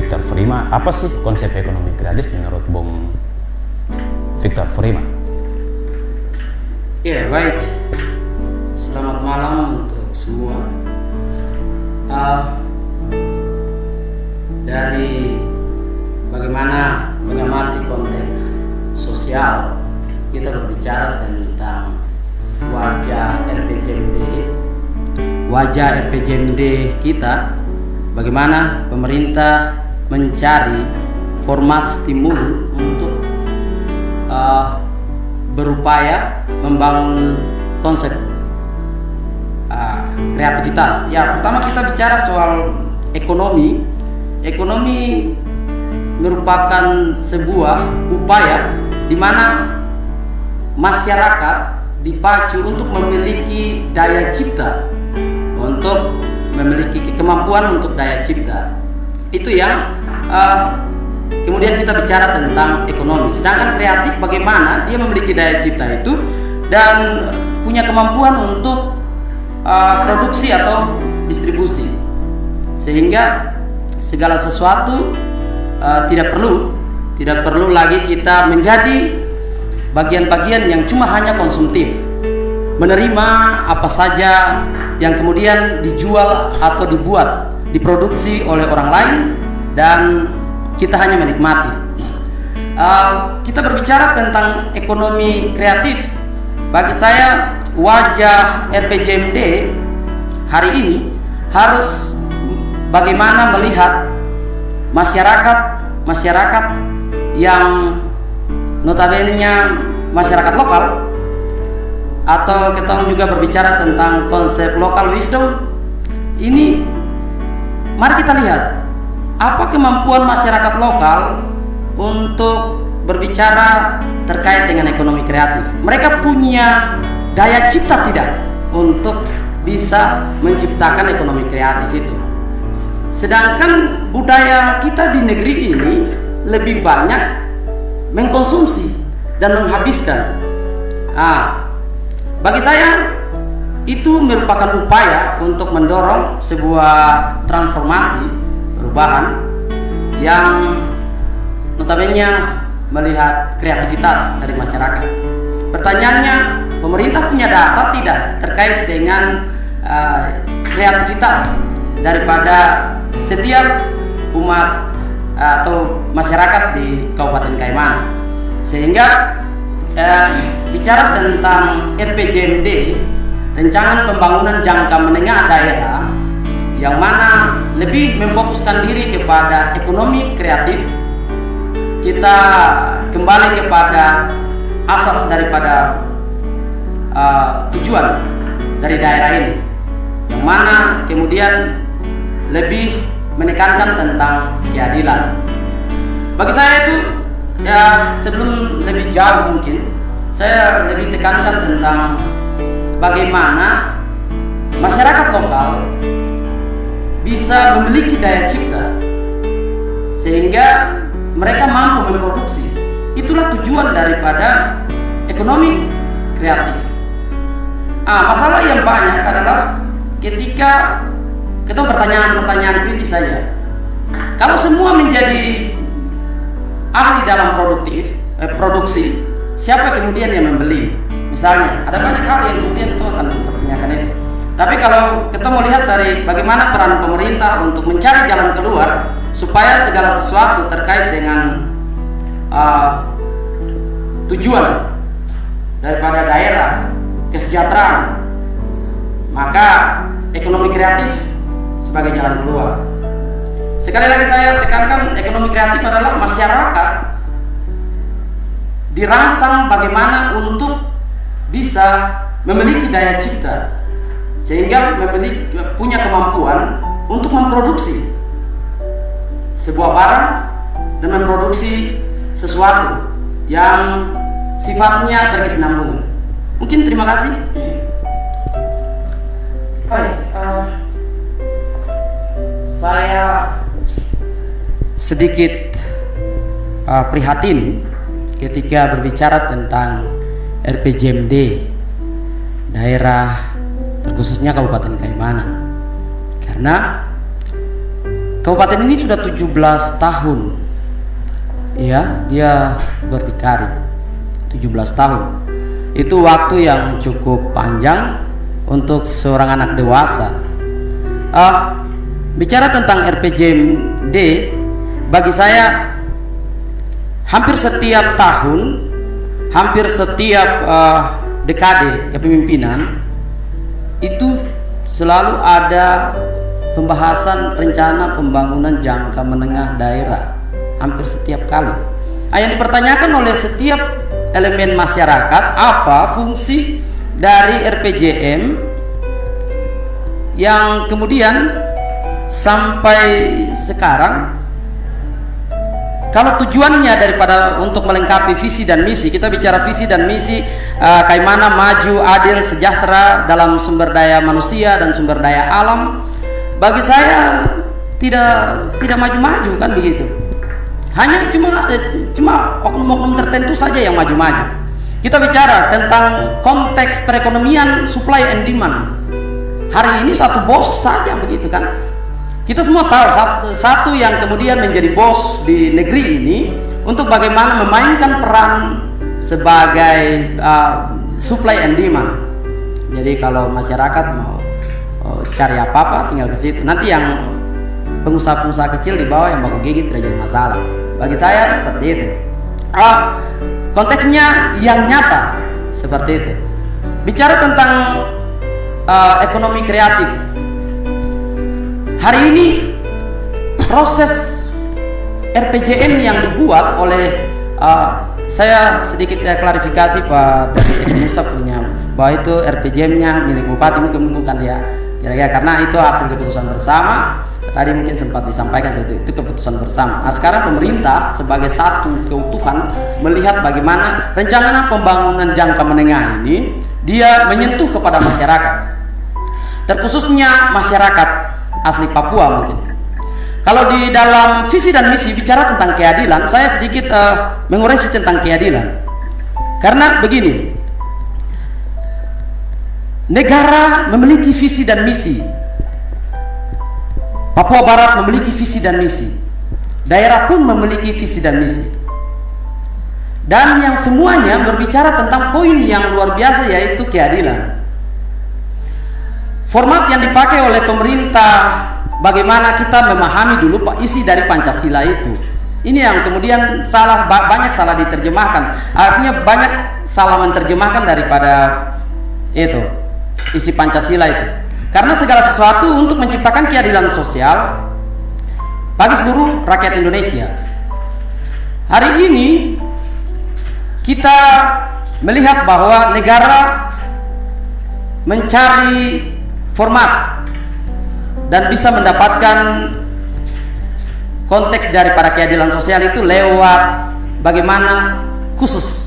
Victor Furima. Apa sih konsep ekonomi kreatif menurut Bung Victor Furima? Ya, baik. Selamat malam untuk semua. Dari bagaimana mengamati konteks sosial, kita berbicara tentang wajah RPJMD kita, bagaimana pemerintah mencari format stimulus untuk berupaya membangun konsep kreativitas. Ya, pertama kita bicara soal ekonomi. Ekonomi merupakan sebuah upaya di mana masyarakat dipacu untuk memiliki daya cipta, untuk memiliki kemampuan untuk daya cipta. Itu yang kemudian kita bicara tentang ekonomi. Sedangkan kreatif bagaimana dia memiliki daya cipta itu dan punya kemampuan untuk produksi atau distribusi, sehingga segala sesuatu tidak perlu lagi kita menjadi bagian-bagian yang cuma hanya konsumtif, menerima apa saja yang kemudian dijual atau diproduksi oleh orang lain dan kita hanya menikmati. Kita berbicara tentang ekonomi kreatif. Bagi saya, wajah RPJMD hari ini harus bagaimana melihat masyarakat yang notabene-nya masyarakat lokal, atau kita juga berbicara tentang konsep local wisdom. Ini mari kita lihat apa kemampuan masyarakat lokal untuk berbicara terkait dengan ekonomi kreatif. Mereka punya daya cipta tidak untuk bisa menciptakan ekonomi kreatif itu. Sedangkan budaya kita di negeri ini lebih banyak mengkonsumsi dan menghabiskan. Bagi saya itu merupakan upaya untuk mendorong sebuah transformasi, perubahan yang notabene melihat kreativitas dari masyarakat. Pertanyaannya, pemerintah punya data tidak terkait dengan kreativitas daripada setiap umat atau masyarakat di Kabupaten Kaimana, sehingga bicara tentang RPJMD, Rencana Pembangunan Jangka Menengah Daerah, yang mana lebih memfokuskan diri kepada ekonomi kreatif, kita kembali kepada asas daripada tujuan dari daerah ini, yang mana kemudian lebih menekankan tentang keadilan. Bagi saya itu, ya, sebelum lebih jauh mungkin saya lebih tekankan tentang bagaimana masyarakat lokal bisa memiliki daya cipta sehingga mereka mampu memproduksi. Itulah tujuan daripada ekonomi kreatif. Masalah yang banyak adalah ketika kita pertanyaan kritis saja. Kalau semua menjadi ahli dalam produksi, siapa kemudian yang membeli? Misalnya, ada banyak hal yang kemudian itu akan mempertanyakan itu. Tapi kalau kita mau lihat dari bagaimana peran pemerintah untuk mencari jalan keluar supaya segala sesuatu terkait dengan tujuan daripada daerah, kesejahteraan, maka ekonomi kreatif sebagai jalan keluar. Sekali lagi saya tekankan, ekonomi kreatif adalah masyarakat dirangsang bagaimana untuk bisa memiliki daya cipta sehingga punya kemampuan untuk memproduksi sebuah barang dan memproduksi sesuatu yang sifatnya berkesinambungan. Mungkin terima kasih. Baik, saya sedikit prihatin ketika berbicara tentang RPJMD daerah terkhususnya Kabupaten Kaimana, karena kabupaten ini sudah 17 tahun. Ya, dia berdikari 17 tahun. Itu waktu yang cukup panjang untuk seorang anak dewasa. Bicara tentang RPJMD, bagi saya hampir setiap tahun, hampir setiap dekade kepemimpinan itu selalu ada pembahasan rencana pembangunan jangka menengah daerah, hampir setiap kali. Yang dipertanyakan oleh setiap elemen masyarakat, apa fungsi dari RPJM yang kemudian sampai sekarang, kalau tujuannya daripada untuk melengkapi visi dan misi, kita bicara visi dan misi, bagaimana maju, adil, sejahtera dalam sumber daya manusia dan sumber daya alam, bagi saya tidak maju-maju kan begitu. Hanya cuma oknum-oknum tertentu saja yang maju-maju. Kita bicara tentang konteks perekonomian supply and demand. Hari ini satu bos saja begitu kan. Kita semua tahu satu yang kemudian menjadi bos di negeri ini untuk bagaimana memainkan peran sebagai supply and demand. Jadi kalau masyarakat mau cari apa-apa tinggal ke situ. Nanti yang pengusaha-pengusaha kecil di bawah yang baku gigit tidak jadi masalah. Bagi saya seperti itu. Konteksnya yang nyata seperti itu. Bicara tentang ekonomi kreatif. Hari ini proses RPJM yang dibuat oleh saya sedikit klarifikasi Pak dari Indonesia punya bahwa itu RPJM-nya milik bupati, mungkin bukan ya kira-kira, karena itu hasil keputusan bersama. Tadi mungkin sempat disampaikan itu keputusan bersama. Nah, sekarang pemerintah sebagai satu keutuhan melihat bagaimana rencana pembangunan jangka menengah ini dia menyentuh kepada masyarakat, terkhususnya masyarakat asli Papua mungkin. Kalau di dalam visi dan misi bicara tentang keadilan, saya sedikit mengoreksi tentang keadilan. Karena begini, negara memiliki visi dan misi. Papua Barat memiliki visi dan misi. Daerah pun memiliki visi dan misi. Dan yang semuanya berbicara tentang poin yang luar biasa, yaitu keadilan. Format yang dipakai oleh pemerintah, bagaimana kita memahami dulu isi dari Pancasila itu. Ini yang kemudian banyak salah diterjemahkan. Artinya banyak salah menerjemahkan daripada itu isi Pancasila itu. Karena segala sesuatu untuk menciptakan keadilan sosial bagi seluruh rakyat Indonesia. Hari ini kita melihat bahwa negara mencari format dan bisa mendapatkan konteks daripada keadilan sosial itu lewat bagaimana khusus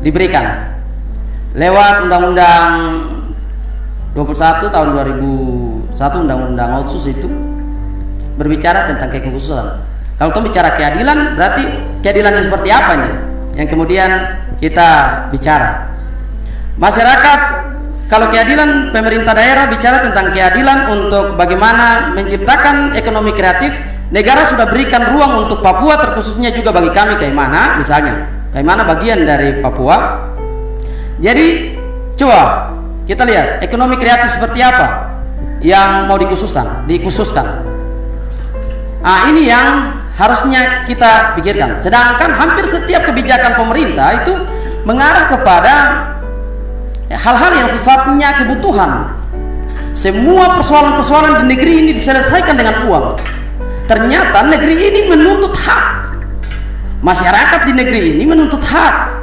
diberikan lewat Undang-Undang 21 tahun 2001, Undang-Undang Otsus itu berbicara tentang kekhususan. Kalau kita bicara keadilan, berarti keadilannya seperti apa nih yang kemudian kita bicara. Masyarakat, kalau keadilan pemerintah daerah bicara tentang keadilan untuk bagaimana menciptakan ekonomi kreatif, negara sudah berikan ruang untuk Papua, terkhususnya juga bagi kami Kaimana, misalnya Kaimana bagian dari Papua. Jadi coba kita lihat ekonomi kreatif seperti apa yang mau dikhususkan. Ini yang harusnya kita pikirkan. Sedangkan hampir setiap kebijakan pemerintah itu mengarah kepada hal-hal yang sifatnya kebutuhan. Semua persoalan-persoalan di negeri ini diselesaikan dengan uang. Ternyata negeri ini menuntut hak. Masyarakat di negeri ini menuntut hak.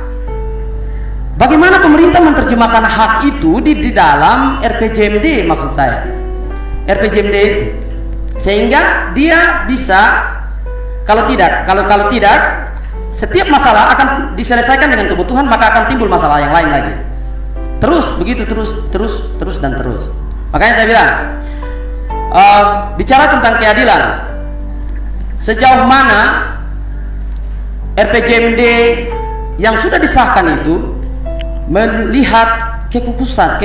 Bagaimana pemerintah menerjemahkan hak itu di dalam RPJMD, maksud saya RPJMD itu, sehingga dia bisa kalau tidak setiap masalah akan diselesaikan dengan kebutuhan, maka akan timbul masalah yang lain lagi. Terus begitu, terus dan terus. Makanya saya bilang bicara tentang keadilan, sejauh mana RPJMD yang sudah disahkan itu melihat kekhususan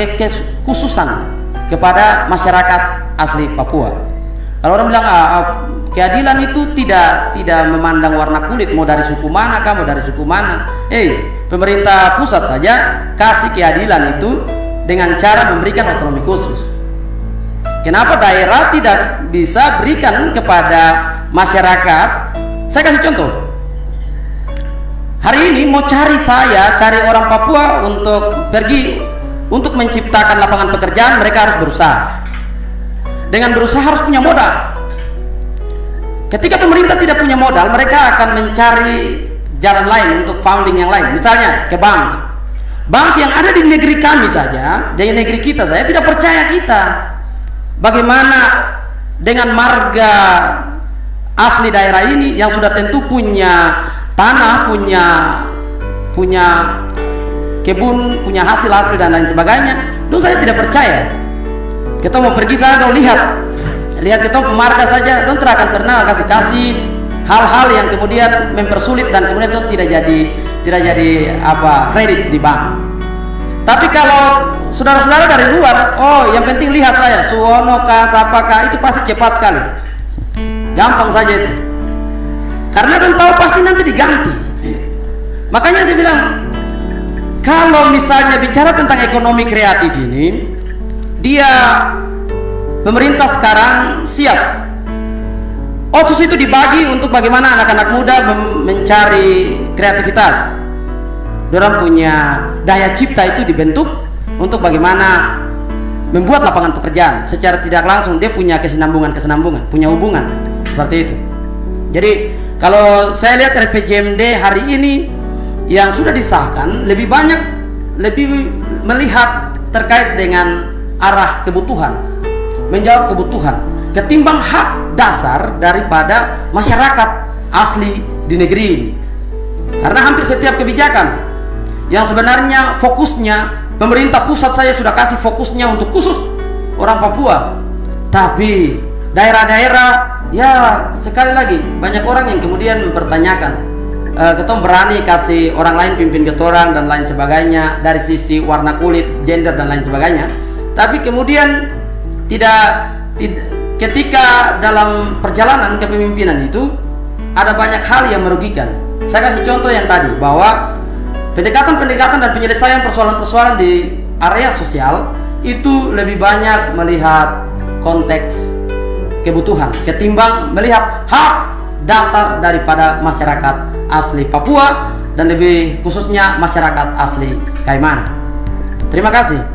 kepada masyarakat asli Papua. Kalau orang bilang keadilan itu tidak memandang warna kulit, mau dari suku mana kah, mau dari suku mana. Pemerintah pusat saja kasih keadilan itu dengan cara memberikan otonomi khusus. Kenapa daerah tidak bisa berikan kepada masyarakat? Saya kasih contoh. Hari ini mau cari orang Papua untuk pergi untuk menciptakan lapangan pekerjaan, mereka harus berusaha. Dengan berusaha harus punya modal. Ketika pemerintah tidak punya modal, mereka akan mencari jalan lain untuk founding yang lain. Misalnya ke bank. Bank yang ada di negeri kami saja, di negeri kita saja tidak percaya kita. Bagaimana dengan marga asli daerah ini yang sudah tentu punya tanah, punya kebun, punya hasil-hasil dan lain sebagainya. Itu saya tidak percaya. Kita mau pergi sana, lihat kita pemarga saja, don tidak akan pernah kasih hal-hal yang kemudian mempersulit dan kemudian itu tidak jadi kredit di bank. Tapi kalau saudara-saudara dari luar, yang penting lihat saya, Suwono kah, siapa kah, itu pasti cepat sekali, gampang saja itu. Karena don tahu pasti nanti diganti. Makanya saya bilang, kalau misalnya bicara tentang ekonomi kreatif ini, pemerintah sekarang siap. Otsus itu dibagi untuk bagaimana anak-anak muda mencari kreativitas. Dorang punya daya cipta itu dibentuk untuk bagaimana membuat lapangan pekerjaan. Secara tidak langsung dia punya kesinambungan, punya hubungan seperti itu. Jadi kalau saya lihat RPJMD hari ini yang sudah disahkan lebih melihat terkait dengan arah kebutuhan, menjawab kebutuhan ketimbang hak dasar daripada masyarakat asli di negeri ini. Karena hampir setiap kebijakan yang sebenarnya fokusnya pemerintah pusat saya sudah kasih fokusnya untuk khusus orang Papua, tapi daerah-daerah ya sekali lagi banyak orang yang kemudian mempertanyakan, kita berani kasih orang lain pimpin ketorang dan lain sebagainya dari sisi warna kulit, gender dan lain sebagainya. Tapi kemudian ketika dalam perjalanan kepemimpinan itu ada banyak hal yang merugikan. Saya kasih contoh yang tadi bahwa pendekatan dan penyelesaian persoalan-persoalan di area sosial itu lebih banyak melihat konteks kebutuhan ketimbang melihat hak dasar daripada masyarakat asli Papua dan lebih khususnya masyarakat asli Kaimana. Terima kasih.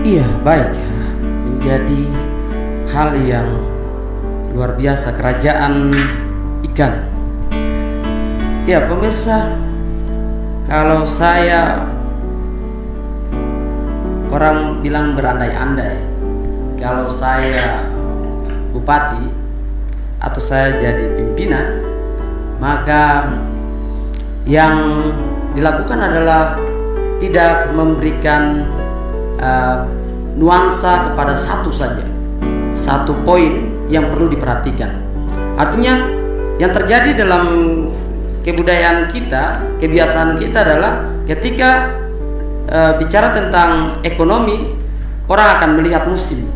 Iya, baik. Menjadi hal yang luar biasa, kerajaan ikan. Ya, pemirsa, kalau saya, orang bilang berandai-andai, kalau saya bupati atau saya jadi pimpinan, maka yang dilakukan adalah tidak memberikan nuansa kepada satu saja, satu poin yang perlu diperhatikan. Artinya yang terjadi dalam kebudayaan kita, kebiasaan kita adalah ketika bicara tentang ekonomi, orang akan melihat musim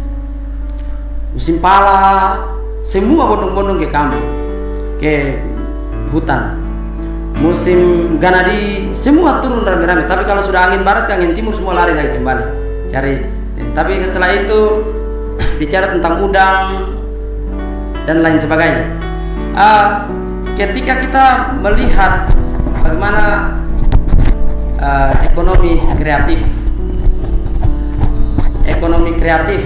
pala, semua bondong-bondong ke kampung, ke hutan. Musim ganadi semua turun rame-rame. Tapi kalau sudah angin barat ke angin timur semua lari lagi kembali cari. Tapi setelah itu bicara tentang udang dan lain sebagainya. Ketika kita melihat bagaimana ekonomi kreatif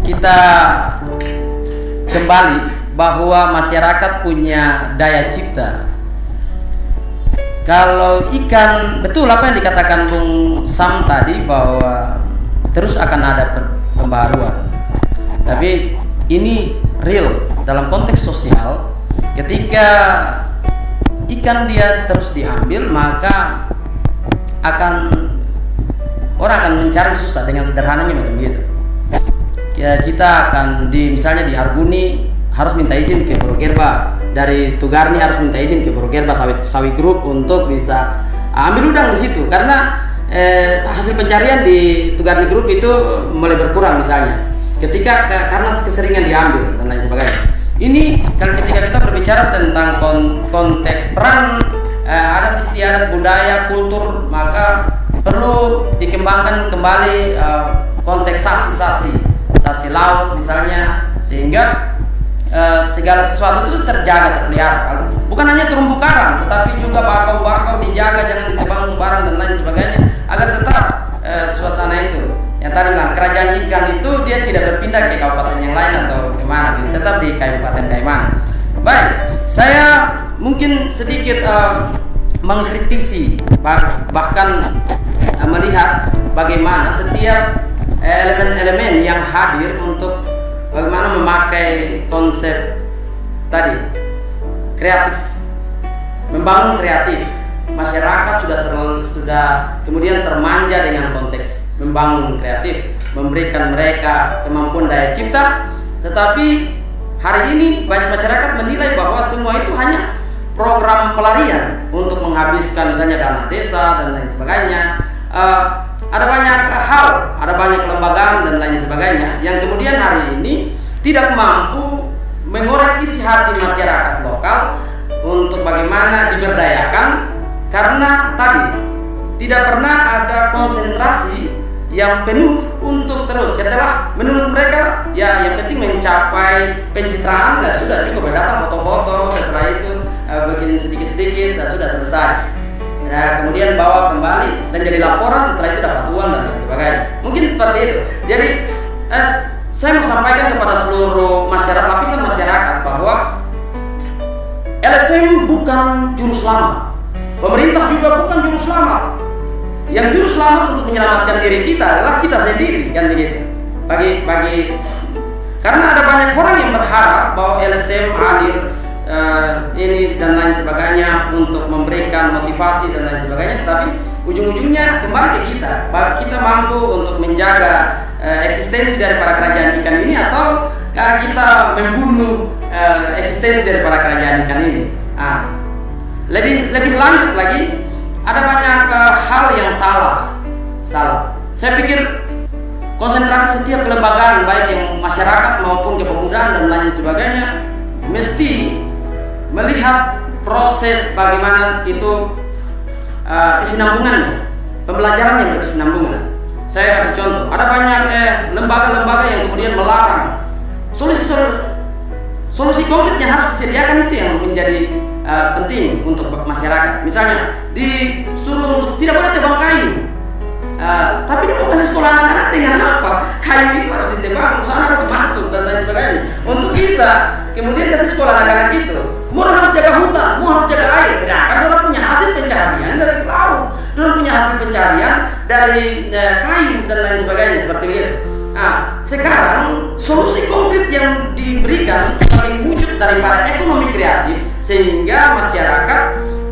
kita kembali bahwa masyarakat punya daya cipta. Kalau ikan, betul apa yang dikatakan Bung Sam tadi bahwa terus akan ada pembaruan. Tapi ini real dalam konteks sosial. Ketika ikan dia terus diambil, maka orang akan mencari susah dengan sederhananya macam begitu. Ya, kita akan misalnya di Arguni harus minta izin ke Borogerba, dari Tugarni harus minta izin ke Borogerba Sawi Group untuk bisa ambil udang di situ, karena hasil pencarian di Tugarni Group itu mulai berkurang misalnya ketika karena keseringan diambil dan lain sebagainya. Ini kalau ketika kita berbicara tentang konteks peran adat istiadat, budaya, kultur, maka perlu dikembangkan kembali konteks sasi laut misalnya, sehingga segala sesuatu itu terjaga, terpelihara. Bukan hanya terumbu karang, tetapi juga bakau-bakau dijaga, jangan ditebang sembarang dan lain sebagainya, agar tetap suasana itu. Yang tadi bilang kerajaan ikan itu dia tidak berpindah ke kabupaten yang lain atau gimana, tetap di Kabupaten Kaiman. Baik, saya mungkin sedikit mengkritisi bahkan melihat bagaimana setiap elemen-elemen yang hadir untuk bagaimana memakai konsep tadi kreatif, membangun kreatif. Masyarakat sudah kemudian termanja dengan konteks membangun kreatif, memberikan mereka kemampuan daya cipta, tetapi hari ini banyak masyarakat menilai bahwa semua itu hanya program pelarian untuk menghabiskan misalnya dana desa dan lain sebagainya. Ada banyak hal, ada banyak kelembagaan dan lain sebagainya yang kemudian hari ini tidak mampu mengorek isi hati masyarakat lokal untuk bagaimana diberdayakan, karena tadi tidak pernah ada konsentrasi yang penuh untuk terus setelah menurut mereka ya yang penting mencapai pencitraan, ya sudah cukup datang foto-foto, setelah itu bikin sedikit-sedikit sudah selesai. Nah, kemudian bawa kembali dan jadi laporan, setelah itu dapat uang dan lain sebagainya. Mungkin seperti itu. Jadi saya mau sampaikan kepada seluruh masyarakat, lapisan masyarakat, bahwa LSM bukan juru selamat, pemerintah juga bukan juru selamat. Yang juru selamat untuk menyelamatkan diri kita adalah kita sendiri, kan begitu. Karena ada banyak orang yang berharap bahwa LSM hadir ini dan lain sebagainya untuk memberikan motivasi dan lain sebagainya, tapi ujung-ujungnya kembali ke kita. Kita mampu untuk menjaga eksistensi dari para kerajaan ikan ini, atau kita membunuh eksistensi dari para kerajaan ikan ini. Lebih lanjut lagi, ada banyak hal yang salah. Saya pikir konsentrasi setiap kelembagaan, baik yang masyarakat maupun kepemudaan dan lain sebagainya, mesti melihat proses bagaimana itu kesinambungannya, pembelajaran yang berkesinambungan. Saya kasih contoh, ada banyak lembaga-lembaga yang kemudian melarang solusi konkret yang harus disediakan, itu yang menjadi penting untuk masyarakat. Misalnya disuruh untuk tidak boleh tebang kayu, tapi dia mau kasih sekolah anak-anak dengan apa? Kayu itu harus ditebang, usaha harus masuk dan lain sebagainya. Untuk bisa kemudian kasih sekolah anak-anak itu, orang harus jaga hutan, harus jaga air. Sedangkan orang punya hasil pencarian dari laut, orang punya hasil pencarian dari kayu dan lain sebagainya, seperti itu. Sekarang solusi konkret yang diberikan sebagai wujud daripada ekonomi kreatif, sehingga masyarakat,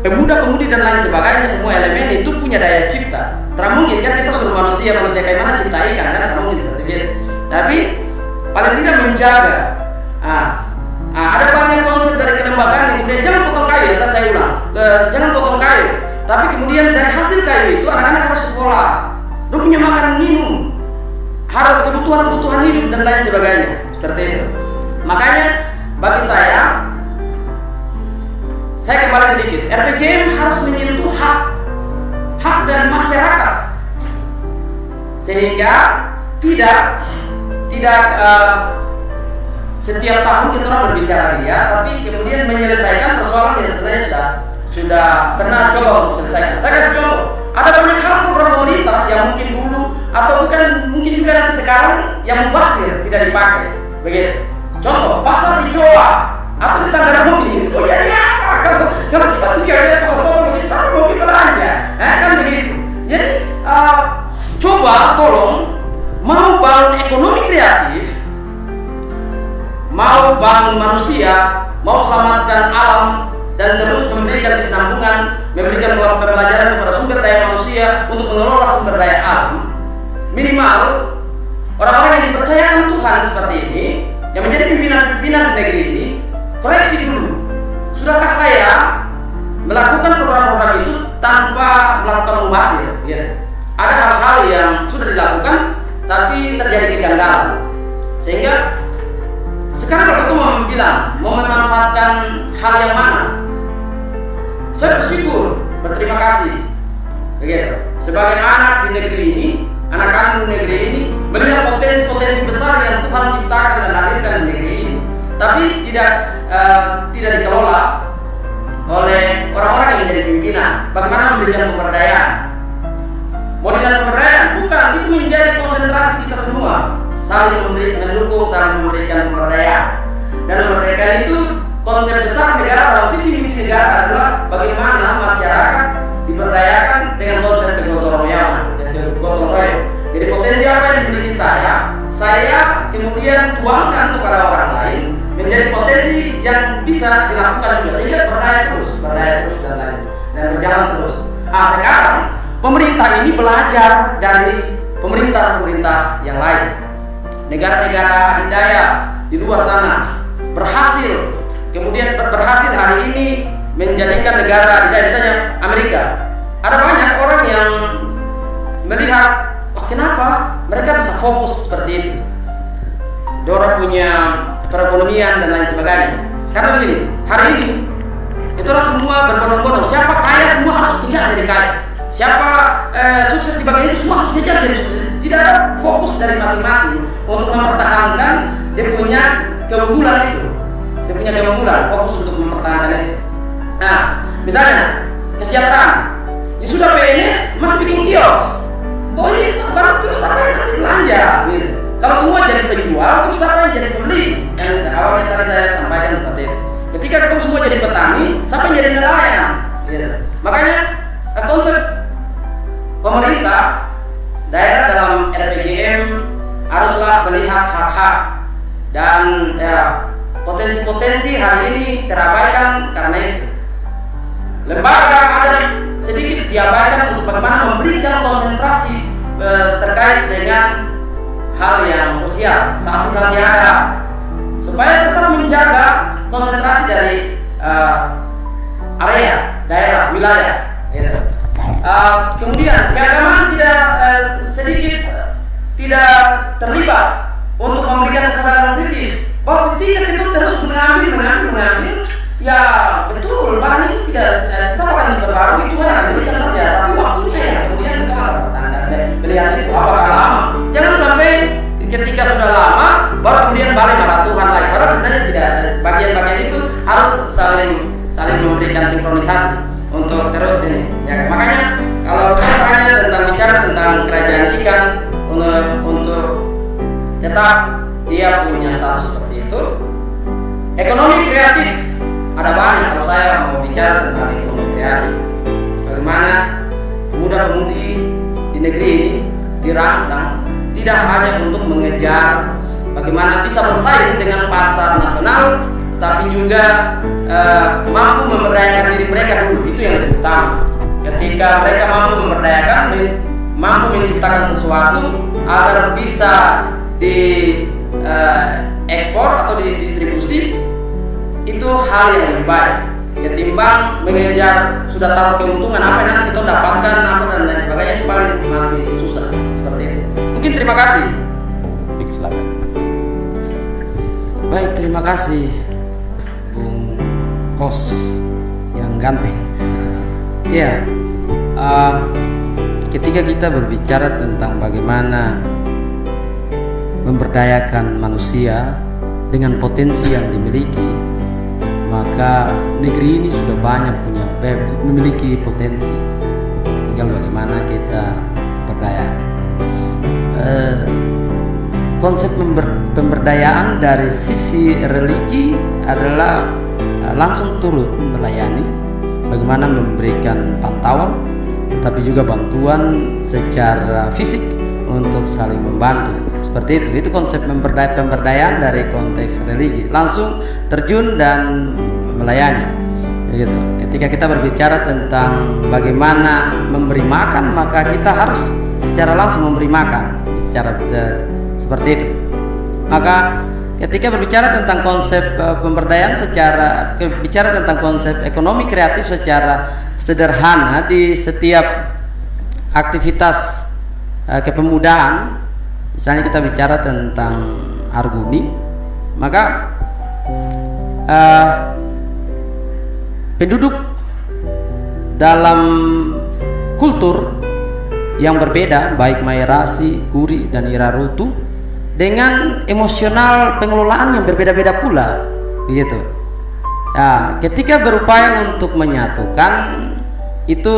pemuda-pemudi dan lain sebagainya, semua elemen itu punya daya cipta. Tidak mungkin kan kita suruh manusia kayak mana cipta ikan, kan tidak mungkin seperti itu. Tapi paling tidak menjaga. Ada banyak konsep dari kelembagaan yang kemudian jangan potong kayu, saya ulang, jangan potong kayu. Tapi kemudian dari hasil kayu itu anak-anak harus sekolah, dia punya makanan minum, harus kebutuhan hidup dan lain sebagainya, seperti itu. Makanya bagi saya kembali sedikit, RPJM harus menyentuh hak dari masyarakat, sehingga tidak setiap tahun kita orang berbicara tapi kemudian menyelesaikan persoalan yang sebenarnya sudah pernah coba untuk selesaikan. Saya kasih contoh, ada banyak hal program pemerintah yang mungkin dulu atau mungkin juga nanti sekarang yang mubazir tidak dipakai. Begitu. Contoh, pasar di Jawa atau di Tangerang Hobi itu jadi apa? Kalau kita tidak ada pasar potong, cara mobil belanja, kan begitu. Jadi coba tolong, mau bangun ekonomi kreatif, mau bangun manusia, mau selamatkan alam, dan terus memberikan kesinambungan, memberikan pembelajaran kepada sumber daya manusia untuk mengelola sumber daya alam. Minimal orang-orang yang dipercayakan Tuhan seperti ini, yang menjadi pimpinan-pimpinan negeri ini, koreksi dulu. Sudahkah saya melakukan program-program itu tanpa melakukan mubazir? Ya. ada hal-hal yang sudah dilakukan tapi terjadi kejanggalan, sehingga sekarang kalau kita mau bilang mau memanfaatkan hal yang mana, saya bersyukur, berterima kasih begitu sebagai anak di negeri ini, anak kandung negeri ini, melihat potensi-potensi besar yang Tuhan ciptakan dan hadirkan di negeri ini, tapi tidak dikelola oleh orang-orang yang menjadi pimpinan. Bagaimana memberikan pemberdayaan? Mau dinas pemberdayaan? Bukan, itu menjadi konsentrasi kita semua, saling mendukung, saling memberikan pemberdayaan. Dan pemberdayaan itu konsep besar negara dalam visi misi negara adalah bagaimana masyarakat diberdayakan dengan konsep kegotong royongan. Jadi potensi apa yang dimiliki saya kemudian tuangkan kepada orang lain menjadi potensi yang bisa dilakukan juga, sehingga berdaya terus dan berjalan terus. Sekarang pemerintah ini belajar dari pemerintah yang lain. Negara-negara adidaya di luar sana berhasil, kemudian berhasil hari ini menjadikan negara adidaya, misalnya Amerika. Ada banyak orang yang melihat, kenapa mereka bisa fokus seperti itu? Dorong punya perekonomian dan lain sebagainya. Karena begini, hari ini itu orang semua berbondong-bondong. Siapa kaya semua harus kejar jadi kaya. Siapa sukses di bagian itu semua harus kejar jadi sukses. Tidak ada fokus dari masing-masing untuk mempertahankan dia punya keunggulan itu. Dia punya keunggulan, fokus untuk mempertahankan itu. Misalnya kesejahteraan. Ya sudah PNS masih bikin kios. Ini baru terus apa yang nanti belanja? Gitu. Kalau semua jadi penjual, terus siapa yang jadi pembeli? Yang awalnya tadi saya sampaikan seperti itu. Ketika kita semua jadi petani, siapa yang jadi nelayan? Gitu. Makanya konsep pemerintah daerah dalam RPJM haruslah melihat hak-hak dan potensi-potensi hari ini terabaikan karena itu. Lembaga ada sedikit diabaikan untuk bagaimana memberikan konsentrasi terkait dengan hal yang krusial, sanksi-sanksi ada, supaya tetap menjaga konsentrasi dari area, daerah, wilayah. Gitu. Kemudian keagamaan tidak terlibat untuk memberikan kesadaran kritis bahwa ketika kita terus mengambil, ya betul, barang itu tidak kita akan diperbarui, itu kan diberikan saja, tapi waktunya ya kemudian kita melihat itu apakah lama. Jangan sampai ketika sudah lama baru kemudian balik marah Tuhan lagi. Padahal sebenarnya tidak, bagian-bagian itu harus saling memberikan sinkronisasi untuk terus ini. Ya, makanya kalau kita tanya bicara tentang kerajaan ikan untuk tetap dia punya status seperti itu. Ekonomi kreatif ada banyak. Kalau saya mau bicara tentang ekonomi kreatif, bagaimana pemuda-pemudi di negeri ini dirangsang tidak hanya untuk mengejar bagaimana bisa bersaing dengan pasar nasional, tetapi juga mampu memberdayakan diri mereka dulu. Itu yang lebih utama. Ketika mereka mampu memberdayakan, mampu menciptakan sesuatu agar bisa di ekspor atau didistribusi, itu hal yang lebih baik ketimbang mengejar sudah taruh keuntungan apa yang nanti kita dapatkan apa dan lain sebagainya. Itu paling masih susah seperti itu. Mungkin terima kasih. Silakan. Baik, terima kasih Bung Host yang ganteng. Ya, ketika kita berbicara tentang bagaimana memberdayakan manusia dengan potensi yang dimiliki, maka negeri ini sudah banyak memiliki potensi. Tinggal bagaimana kita berdaya. Konsep pemberdayaan dari sisi religi adalah langsung turut melayani, bagaimana memberikan pantauan, tetapi juga bantuan secara fisik untuk saling membantu. Seperti itu konsep pemberdayaan dari konteks religi, langsung terjun dan melayani. Begitu. Ketika kita berbicara tentang bagaimana memberi makan, maka kita harus secara langsung memberi makan, secara seperti itu. Maka ketika berbicara tentang konsep pemberdayaan bicara tentang konsep ekonomi kreatif secara sederhana di setiap aktivitas kepemudaan, misalnya kita bicara tentang Arguni, maka penduduk dalam kultur yang berbeda, baik Maerasi, Kuri, dan Irarutu, dengan emosional pengelolaan yang berbeda-beda pula, begitu. Ya, ketika berupaya untuk menyatukan itu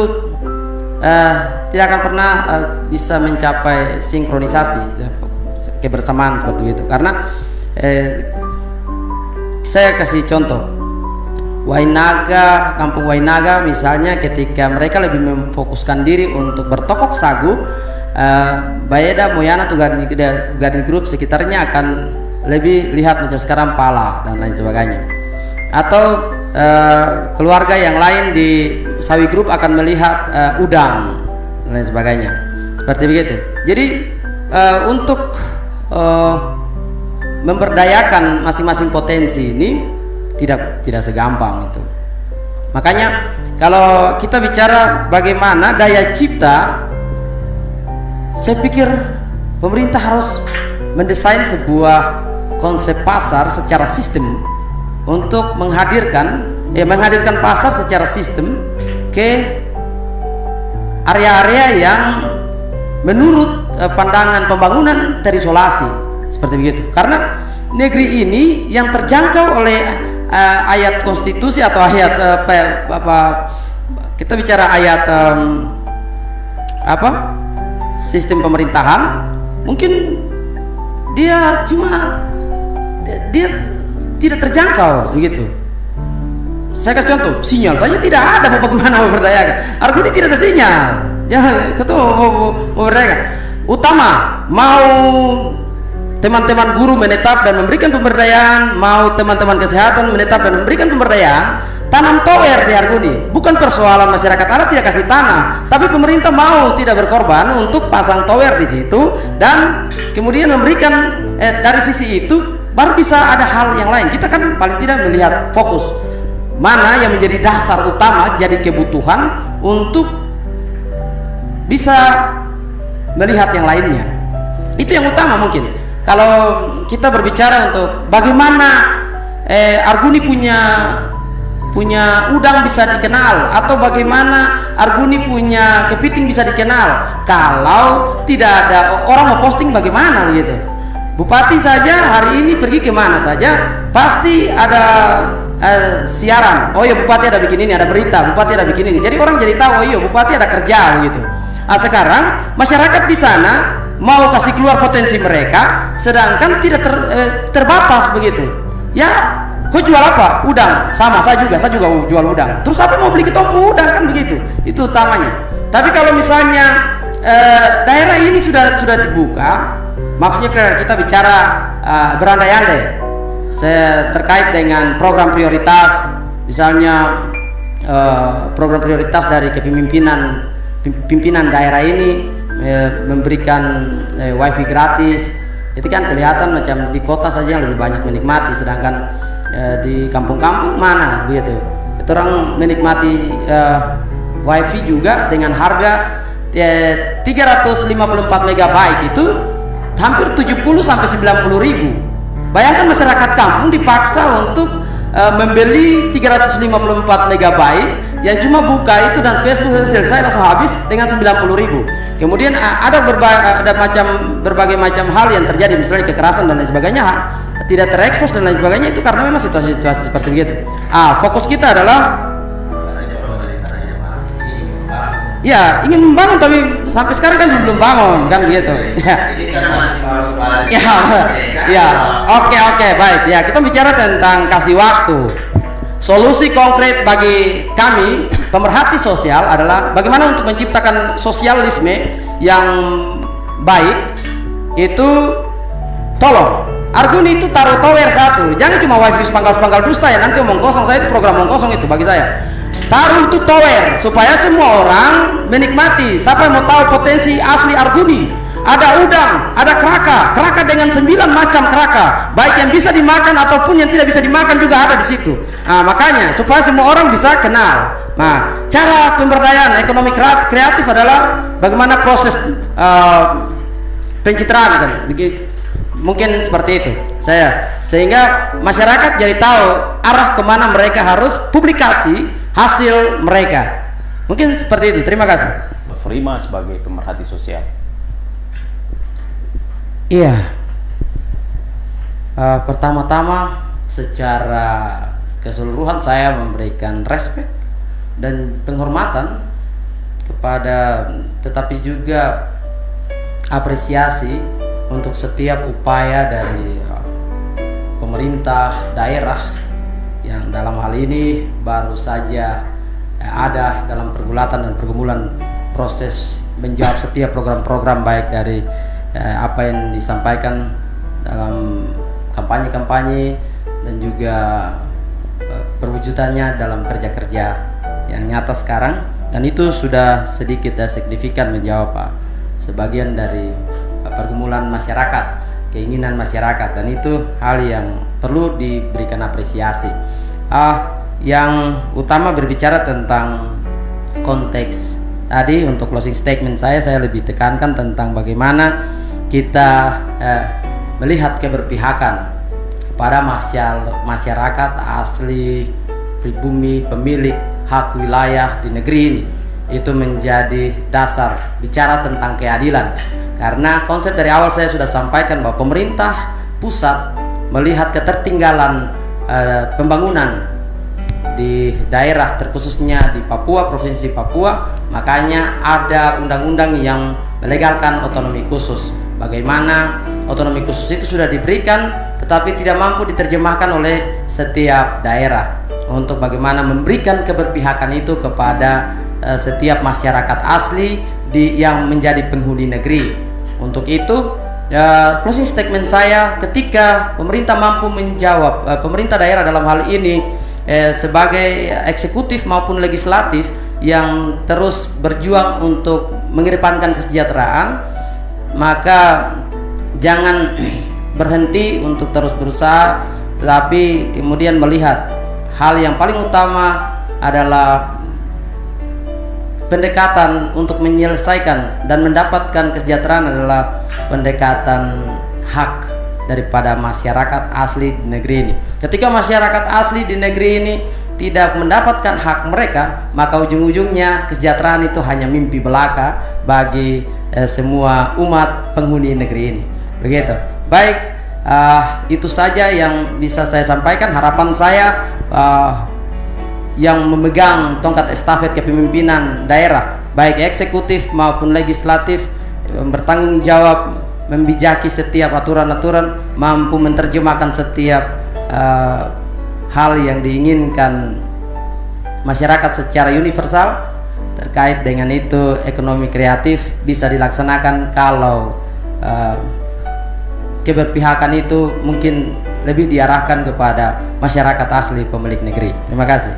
tidak akan pernah bisa mencapai sinkronisasi, kebersamaan seperti itu. Karena saya kasih contoh, Wainaga, kampung Wainaga misalnya, ketika mereka lebih memfokuskan diri untuk bertokok sagu, Bayeda, Moyana, atau Gading Group sekitarnya akan lebih lihat macam sekarang pala dan lain sebagainya. Atau keluarga yang lain di Sawi Group akan melihat udang dan lain sebagainya, seperti begitu. Jadi untuk memberdayakan masing-masing potensi ini tidak segampang itu. Makanya kalau kita bicara bagaimana daya cipta, saya pikir pemerintah harus mendesain sebuah konsep pasar secara sistem untuk menghadirkan pasar secara sistem ke area-area yang menurut pandangan pembangunan terisolasi, seperti begitu. Karena negeri ini yang terjangkau oleh ayat konstitusi atau ayat kita bicara ayat sistem pemerintahan, mungkin dia tidak terjangkau begitu. Saya kasih contoh, sinyal saja tidak ada, mau bagaimana memberdayakan? Arguni tidak ada sinyal, jangan ketemu mau berdayakan. Utama mau teman-teman guru menetap dan memberikan pemberdayaan, mau teman-teman kesehatan menetap dan memberikan pemberdayaan, tanam tower di Arguni. Bukan persoalan masyarakat adat tidak kasih tanah, tapi pemerintah mau tidak berkorban untuk pasang tower di situ, dan kemudian memberikan dari sisi itu baru bisa ada hal yang lain. Kita kan paling tidak melihat fokus mana yang menjadi dasar utama, jadi kebutuhan untuk bisa melihat yang lainnya. Itu yang utama mungkin. Kalau kita berbicara untuk bagaimana Arguni punya udang bisa dikenal, atau bagaimana Arguni punya kepiting bisa dikenal, kalau tidak ada orang mau posting bagaimana begitu. Bupati saja hari ini pergi kemana saja pasti ada siaran, oh iya bupati ada bikin ini, ada berita bupati ada bikin ini, jadi orang jadi tahu, oh iya bupati ada kerja begitu. Nah sekarang masyarakat di sana mau kasih keluar potensi mereka, sedangkan tidak terbatas begitu. Ya, kau jual apa? Udang. Sama, saya juga jual udang. Terus apa mau beli ketompo udang, kan begitu? Itu utamanya. Tapi kalau misalnya daerah ini sudah dibuka, maksudnya kita bicara berandai-andai terkait dengan program prioritas, misalnya program prioritas dari pimpinan daerah ini memberikan wifi gratis, itu kan kelihatan macam di kota saja yang lebih banyak menikmati, sedangkan di kampung-kampung mana begitu itu orang menikmati wifi juga dengan harga 354 MB itu hampir 70 sampai 90 ribu. Bayangkan masyarakat kampung dipaksa untuk membeli 354 MB yang cuma buka itu dan Facebook selesai langsung habis dengan 90 ribu. Kemudian ada berbagai macam hal yang terjadi, misalnya kekerasan dan lain sebagainya tidak terekspos dan lain sebagainya, itu karena memang situasi-situasi seperti begitu. Fokus kita adalah ya ingin membangun, tapi sampai sekarang kan belum bangun kan begitu. Oke, baik ya, kita bicara tentang kasih waktu. Solusi konkret bagi kami pemerhati sosial adalah bagaimana untuk menciptakan sosialisme yang baik. Itu tolong Arguni itu taruh tower satu, jangan cuma wifi sepangkal dusta ya, nanti omong kosong. Saya itu program omong kosong itu bagi saya. Taruh itu tower supaya semua orang menikmati. Siapa yang mau tahu potensi asli Arguni? Ada udang, ada keraka dengan 9 macam keraka, baik yang bisa dimakan ataupun yang tidak bisa dimakan juga ada di situ. Makanya supaya semua orang bisa kenal. Cara pemberdayaan ekonomi kreatif adalah bagaimana proses pencitraan kan, mungkin seperti itu sehingga masyarakat jadi tahu arah kemana mereka harus publikasi hasil mereka, mungkin seperti itu. Terima kasih. Frima sebagai pemerhati sosial. Iya, pertama-tama secara keseluruhan saya memberikan respek dan penghormatan kepada, tetapi juga apresiasi untuk setiap upaya dari pemerintah daerah yang dalam hal ini baru saja ada dalam pergulatan dan pergumulan proses menjawab setiap program-program, baik dari apa yang disampaikan dalam kampanye-kampanye dan juga perwujudannya dalam kerja-kerja yang nyata sekarang, dan itu sudah sedikit dan signifikan menjawab sebagian dari pergumulan masyarakat, keinginan masyarakat, dan itu hal yang perlu diberikan apresiasi. Yang utama berbicara tentang konteks tadi, untuk closing statement saya lebih tekankan tentang bagaimana kita melihat keberpihakan kepada masyarakat asli pribumi, pemilik hak wilayah di negeri ini. Itu menjadi dasar bicara tentang keadilan, karena konsep dari awal saya sudah sampaikan bahwa pemerintah pusat melihat ketertinggalan pembangunan di daerah, terkhususnya di Papua, provinsi Papua, makanya ada undang-undang yang melegalkan otonomi khusus. Bagaimana otonomi khusus itu sudah diberikan tetapi tidak mampu diterjemahkan oleh setiap daerah, untuk bagaimana memberikan keberpihakan itu kepada setiap masyarakat asli yang menjadi penghuni negeri. Untuk itu closing statement saya, ketika pemerintah mampu menjawab, pemerintah daerah dalam hal ini sebagai eksekutif maupun legislatif yang terus berjuang untuk mengedepankan kesejahteraan, maka jangan berhenti untuk terus berusaha, tetapi kemudian melihat hal yang paling utama adalah pendekatan untuk menyelesaikan dan mendapatkan kesejahteraan adalah pendekatan hak daripada masyarakat asli di negeri ini. Ketika masyarakat asli di negeri ini tidak mendapatkan hak mereka, maka ujung-ujungnya kesejahteraan itu hanya mimpi belaka bagi semua umat penghuni negeri ini. Begitu. Baik, itu saja yang bisa saya sampaikan. Harapan saya yang memegang tongkat estafet kepemimpinan daerah, baik eksekutif maupun legislatif, bertanggung jawab membijaki setiap aturan-aturan, mampu menerjemahkan setiap hal yang diinginkan masyarakat secara universal. Terkait dengan itu, ekonomi kreatif bisa dilaksanakan kalau keberpihakan itu mungkin lebih diarahkan kepada masyarakat asli pemilik negeri. Terima kasih.